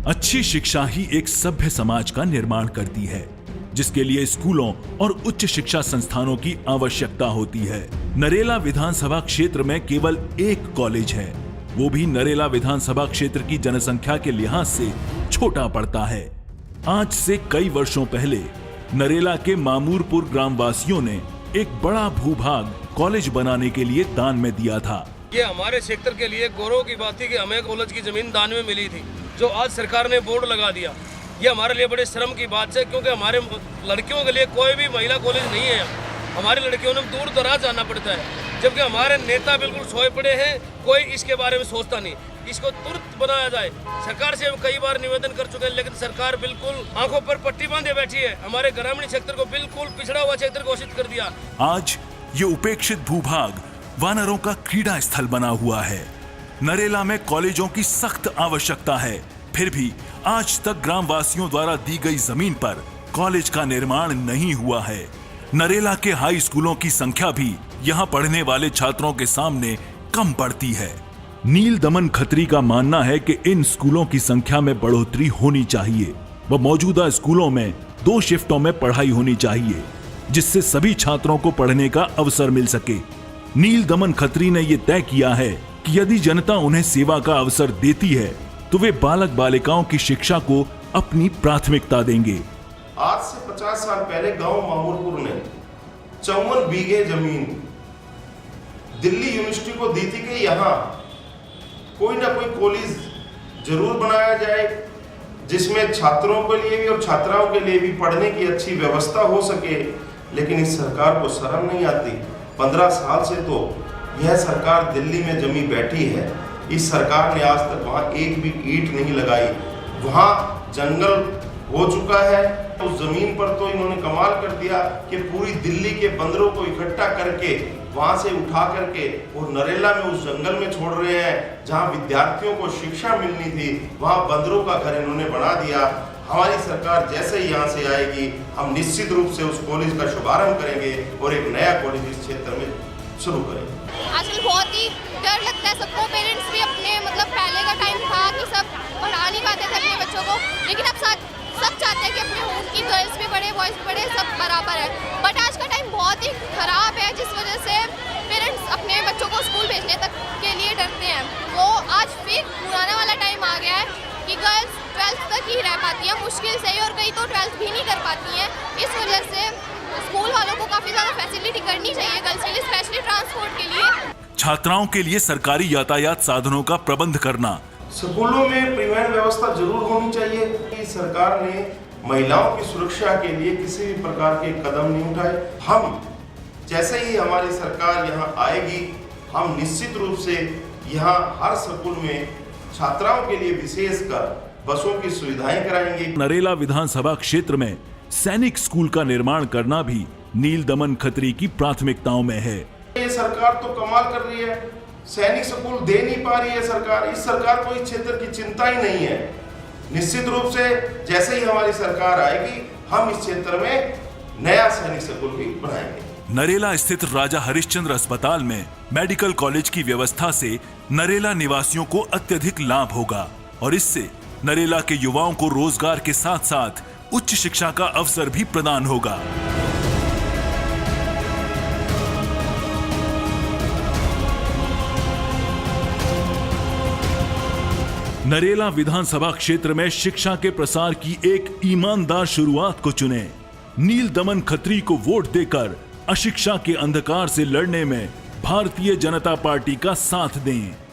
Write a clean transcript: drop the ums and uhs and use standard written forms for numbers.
अच्छी शिक्षा ही एक सभ्य समाज का निर्माण करती है, जिसके लिए स्कूलों और उच्च शिक्षा संस्थानों की आवश्यकता होती है। नरेला विधानसभा क्षेत्र में केवल एक कॉलेज है, वो भी नरेला विधानसभा क्षेत्र की जनसंख्या के लिहाज से छोटा पड़ता है। आज से कई वर्षों पहले नरेला के मामूरपुर ग्रामवासियों ने एक बड़ा भूभाग कॉलेज बनाने के लिए दान में दिया था। ये हमारे क्षेत्र के लिए गौरव की बात थी कि हमें कॉलेज की जमीन दान में मिली थी, जो आज सरकार ने बोर्ड लगा दिया। ये हमारे लिए बड़े शर्म की बात है, क्योंकि हमारे लड़कियों के लिए कोई भी महिला कॉलेज नहीं है। हमारी लड़कियों ने दूर दराज जाना पड़ता है, जबकि हमारे नेता बिल्कुल सोए पड़े हैं, कोई इसके बारे में सोचता नहीं। इसको तुरंत बनाया जाए। सरकार से हम कई बार निवेदन कर चुके हैं, लेकिन सरकार बिल्कुल आंखों पर पट्टी बांधे बैठी है। हमारे ग्रामीण क्षेत्र को बिल्कुल पिछड़ा हुआ क्षेत्र घोषित कर दिया। आज ये उपेक्षित भूभाग वानरों का क्रीड़ा स्थल बना हुआ है। नरेला में कॉलेजों की सख्त आवश्यकता है, फिर भी आज तक ग्रामवासियों द्वारा दी गई जमीन पर कॉलेज का निर्माण नहीं हुआ है। नरेला के हाई स्कूलों की संख्या भी यहाँ पढ़ने वाले छात्रों के सामने कम पड़ती है। नील दमन खत्री का मानना है कि इन स्कूलों की संख्या में बढ़ोतरी होनी चाहिए व मौजूदा स्कूलों में 2 शिफ्टों में पढ़ाई होनी चाहिए, जिससे सभी छात्रों को पढ़ने का अवसर मिल सके। नील दमन खत्री ने यह तय किया है कि यदि जनता उन्हें सेवा का अवसर देती है तो वे बालक बालिकाओं की शिक्षा को अपनी प्राथमिकता देंगे। आज से 50 साल पहले गांव मामूरपुर ने 54 बीघे जमीन दिल्ली यूनिवर्सिटी को दी थी कि यहाँ कोई ना कोई कॉलेज जरूर बनाया जाए, जिसमें छात्रों के लिए भी और छात्राओं के लिए भी पढ़ने की अच्छी व्यवस्था हो सके। लेकिन इस सरकार को शर्म नहीं आती। 15 साल से तो यह सरकार दिल्ली में जमी बैठी है। इस सरकार ने आज तक वहाँ एक भी ईंट नहीं लगाई। वहाँ जंगल हो चुका है। उस जमीन पर तो इन्होंने कमाल कर दिया कि पूरी दिल्ली के बंदरों को इकट्ठा करके वहाँ से उठा करके और नरेला में उस जंगल में छोड़ रहे हैं, जहाँ विद्यार्थियों को शिक्षा मिलनी थी। वहाँ बंदरों का घर इन्होंने बना दिया। हमारी सरकार जैसे ही यहाँ से आएगी, हम निश्चित रूप से उस कॉलेज का शुभारंभ करेंगे और एक नया कॉलेज इस क्षेत्र में शुरू करेंगे। आजकल बहुत ही डर लगता है सबको। पेरेंट्स भी अपने पहले का टाइम था कि सब पढ़ा नहीं पाते थे अपने बच्चों को, लेकिन अब सब चाहते हैं कि अपने उनकी गर्ल्स भी पढ़े, बॉयज भी पढ़े, सब बराबर है। बट आज का टाइम बहुत ही खराब है, जिस वजह से पेरेंट्स अपने बच्चों को स्कूल भेजने तक के लिए डरते हैं। वो आज फिर पुराना वाला टाइम आ गया है कि गर्ल्स 12th तक ही रह पाती है मुश्किल से ही, और कई तो 12th भी नहीं कर पाती हैं। इस वजह से स्कूल वालों को काफी ज्यादा फैसिलिटी करनी चाहिए गर्ल्स के लिए, स्पेशली ट्रांसपोर्ट के लिए। छात्राओं के लिए सरकारी यातायात साधनों का प्रबंध करना। स्कूलों में परिवहन व्यवस्था जरूर होनी चाहिए। सरकार ने महिलाओं की सुरक्षा के लिए किसी भी प्रकार के कदम नहीं उठाए। हम जैसे ही हमारी सरकार यहाँ आएगी, हम निश्चित रूप से यहाँ हर स्कूल में छात्राओं के लिए विशेषकर बसों की सुविधाएं कराएंगे। नरेला विधानसभा क्षेत्र में सैनिक स्कूल का निर्माण करना भी नील दमन खत्री की प्राथमिकताओं में है। ये सरकार तो कमाल कर रही है, सैनिक स्कूल दे नहीं पा रही है सरकार। इस सरकार को इस क्षेत्र की चिंता ही नहीं है। निश्चित रूप से जैसे ही हमारी सरकार आएगी, हम इस क्षेत्र में नया सैनिक स्कूल भी बनाएंगे। नरेला स्थित राजा हरिश्चंद्र अस्पताल में मेडिकल कॉलेज की व्यवस्था से नरेला निवासियों को अत्यधिक लाभ होगा और इससे नरेला के युवाओं को रोजगार के साथ साथ उच्च शिक्षा का अवसर भी प्रदान होगा। नरेला विधानसभा क्षेत्र में शिक्षा के प्रसार की एक ईमानदार शुरुआत को चुने। नील दमन खत्री को वोट देकर अशिक्षा के अंधकार से लड़ने में भारतीय जनता पार्टी का साथ दें।